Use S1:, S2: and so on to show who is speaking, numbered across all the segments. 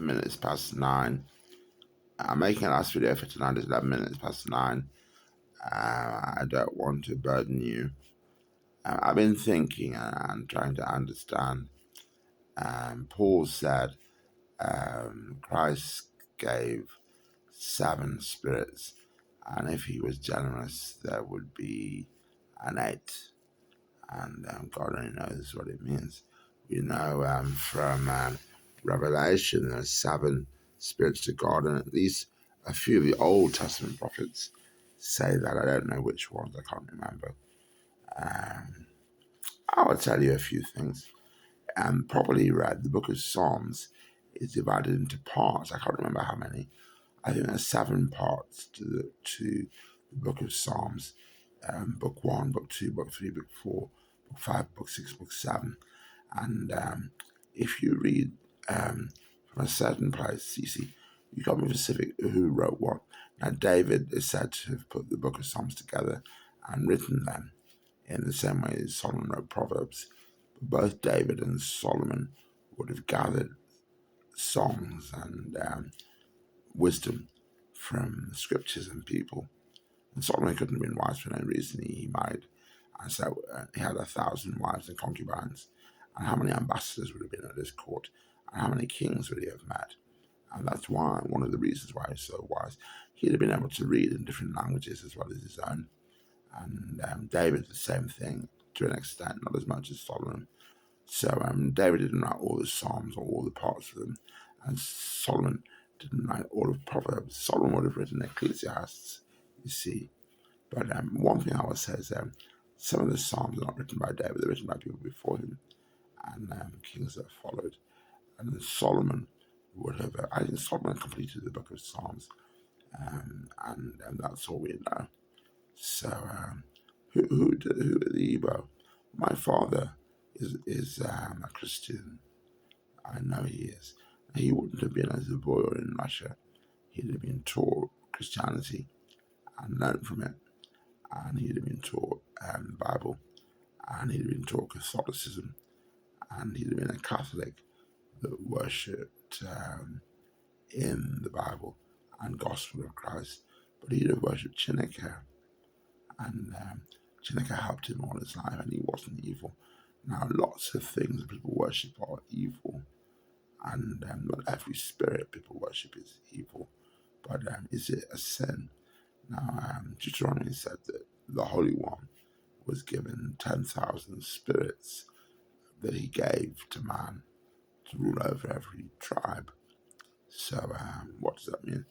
S1: minutes past 9. I'm making a last video for tonight. It's 11 minutes past 9. I don't want to burden you. I've been thinking and trying to understand. Paul said Christ gave 7 spirits, and if he was generous, there would be an 8. And God only knows what it means. We know from Revelation there's 7 spirits to God, and at least a few of the Old Testament prophets say that. I don't know which ones, I can't remember. I will tell you a few things. Properly read, the book of Psalms is divided into parts. I can't remember how many. I think there's 7 parts to the book of Psalms. Book 1, book 2, book 3, book 4, book 5, book 6, book 7. And if you read from a certain place, you see, you can't be specific who wrote what. Now, David is said to have put the book of Psalms together and written them in the same way as Solomon wrote Proverbs. But both David and Solomon would have gathered songs and wisdom from the scriptures and people. And Solomon couldn't have been wise for no reason. He married, and so he had 1,000 wives and concubines. And how many ambassadors would have been at his court? And how many kings would he have met? And that's why, one of the reasons why he's so wise, he'd have been able to read in different languages as well as his own. And David, the same thing, to an extent, not as much as Solomon. So David didn't write all the Psalms or all the parts of them, and Solomon didn't write all of Proverbs. Solomon would have written Ecclesiastes, you see. But one thing I will say is some of the Psalms are not written by David, they're written by people before him, and kings that followed. And then Solomon would have, I think Solomon completed the book of Psalms, and that's all we know. So, who are the Igbo? My father is a Christian. I know he is. He wouldn't have been as a boy or in Russia. He'd have been taught Christianity and learned from it. And he'd have been taught the Bible. And he'd have been taught Catholicism. And he'd have been a Catholic that worshipped in the Bible and Gospel of Christ. But he'd have worshipped Chineke. And Chineke helped him all his life, and he wasn't evil. Now, lots of things people worship are evil. And not every spirit people worship is evil, but is it a sin? Now, Deuteronomy said that the Holy One was given 10,000 spirits that he gave to man to rule over every tribe. So, what does that mean?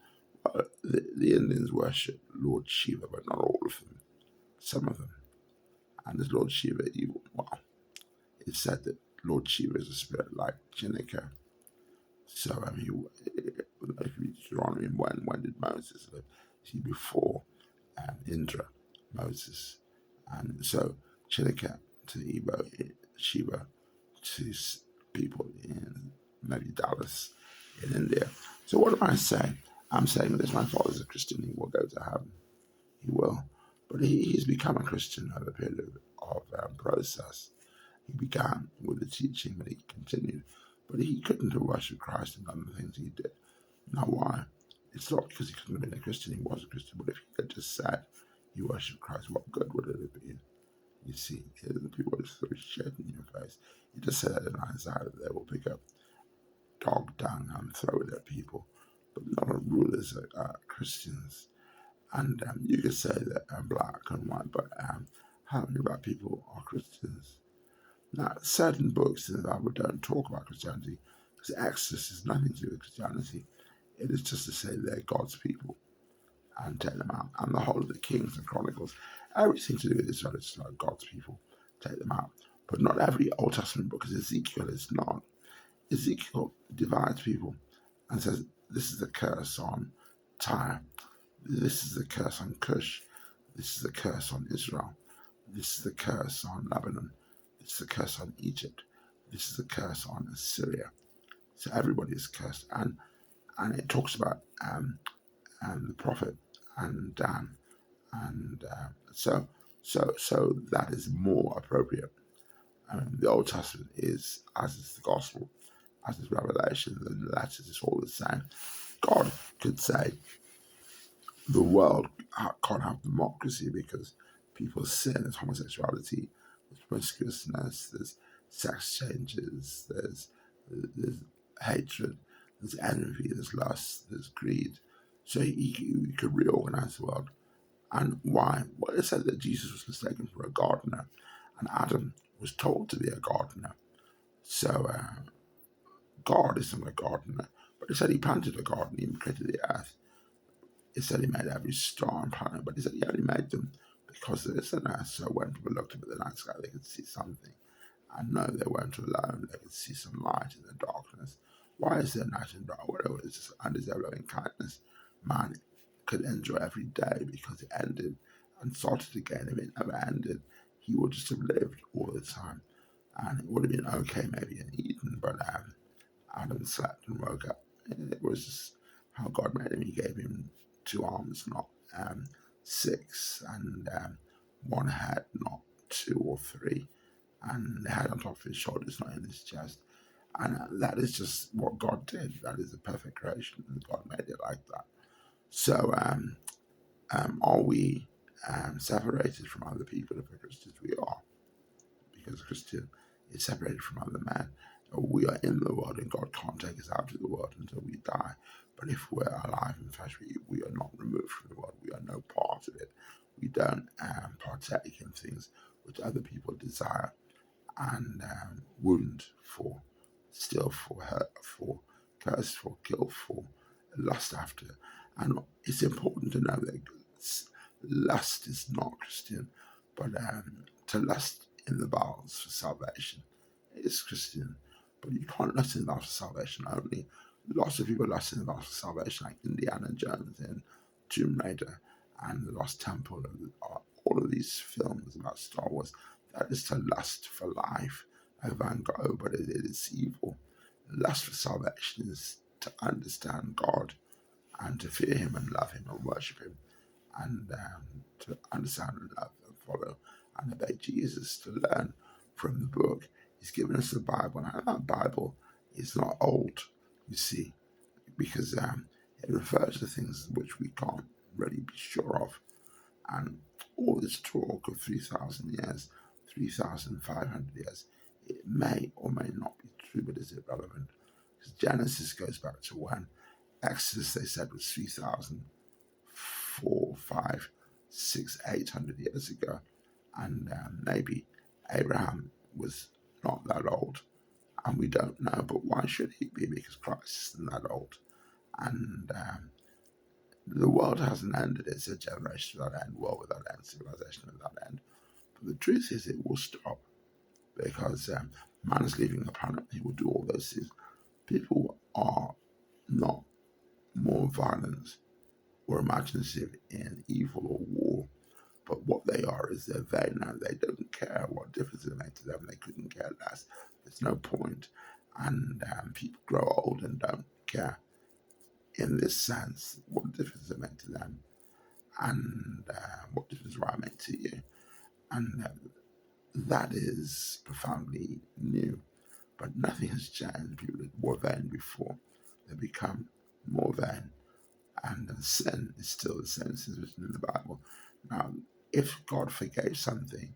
S1: Well, the Indians worship Lord Shiva, but not all of them. Some of them. And is Lord Shiva evil? Well, it's said that Lord Shiva is a spirit like Chineke. So, if you read Deuteronomy, when did Moses live? See, before Indra, Moses. And so, Chineke to Igbo, Shiva to people in maybe Dallas in India. So, what am I saying? I'm saying this: my father's a Christian, he will go to heaven. He will. But he's become a Christian over a period of process. He began with the teaching, but he continued. But he couldn't have worshipped Christ and done the things he did. Now, why? It's not because he couldn't have been a Christian. He was a Christian. But if he had just said he worshipped Christ, what good would it have been? You see, people just throw shit in your face. He just said that in Isaiah that they will pick up dog dung and throw it at people. But not all rulers are Christians. And you could say that black and white, but how many black people are Christians? Now, certain books in the Bible don't talk about Christianity because Exodus has nothing to do with Christianity. It is just to say they're God's people and take them out. And the whole of the Kings and Chronicles, everything to do with Israel is like God's people, take them out. But not every Old Testament book, because Ezekiel is not. Ezekiel divides people and says, this is the curse on Tyre, this is the curse on Cush, this is the curse on Israel, this is the curse on Lebanon, this is the curse on Egypt, this is the curse on Assyria. So everybody is cursed. And it talks about the prophet and Dan. And so that is more appropriate. The Old Testament is, as is the Gospel, as is Revelation, and the letters is all the same. God could say the world can't have democracy because people sin. There's homosexuality, there's promiscuousness, there's sex changes, there's hatred, there's envy, there's lust, there's greed. So he could reorganize the world. And why? Well, it said that Jesus was mistaken for a gardener, and Adam was told to be a gardener. So God isn't a gardener, but it said he planted a garden, he created the earth. It said he made every star and planet, but he said he only made them because there is an earth. So when people looked up at the night sky, they could see something. And no, they weren't alone. They could see some light in the darkness. Why is there night and dark? Whatever it is, just undeserved loving kindness. Man could enjoy every day because it ended and started again. If it never ended, he would just have lived all the time. And it would have been okay maybe in Eden, but Adam slept and woke up. It was just how God made him. He gave him two arms, not six, and one head, not two or three, and the head on top of his shoulders, not in his chest. And that is just what God did. That is a perfect creation, and God made it like that. So, are we separated from other people if we're Christians? We are, because a Christian is separated from other men. We are in the world, and God can't take us out of the world until we die. But if we're alive in flesh, we are not removed from the world. We are no part of it. We don't partake in things which other people desire and wound for, steal for, hurt for, curse for, kill for, lust after. And it's important to know that lust is not Christian, but to lust in the bowels for salvation is Christian. But you can't lust in the bowels for salvation only. Lots of people lust in the bowels for salvation, like Indiana Jones in Tomb Raider and The Lost Temple, and all of these films about Star Wars. That is to lust for life, like Van Gogh, but it is evil. Lust for salvation is to understand God and to fear Him and love Him and worship Him, and to understand and love and follow and obey Jesus, to learn from the book. He's given us the Bible, and that Bible is not old, you see, because it refers to things which we can't really be sure of. And all this talk of 3,000 years, 3,500 years, it may or may not be true, but is irrelevant. Because Genesis goes back to when Exodus, they said, was 3,000, 4, 5, 6, 800 years ago. And maybe Abraham was not that old. And we don't know, but why should he be? Because Christ isn't that old. And the world hasn't ended. It's a generation without end, world without end, civilization without end. But the truth is, it will stop because man is leaving the planet. He will do all those things. People are not more violent or imaginative in evil or war, but what they are is they're vain and they don't care what difference it made to them. They couldn't care less. There's no point. And people grow old and don't care. In this sense, what difference it made to them, and what difference will I make to you? And that is profoundly new. But nothing has changed. People that were vain before, they become more vain. And sin is still the same sin written in the Bible. Now, if God forgave something,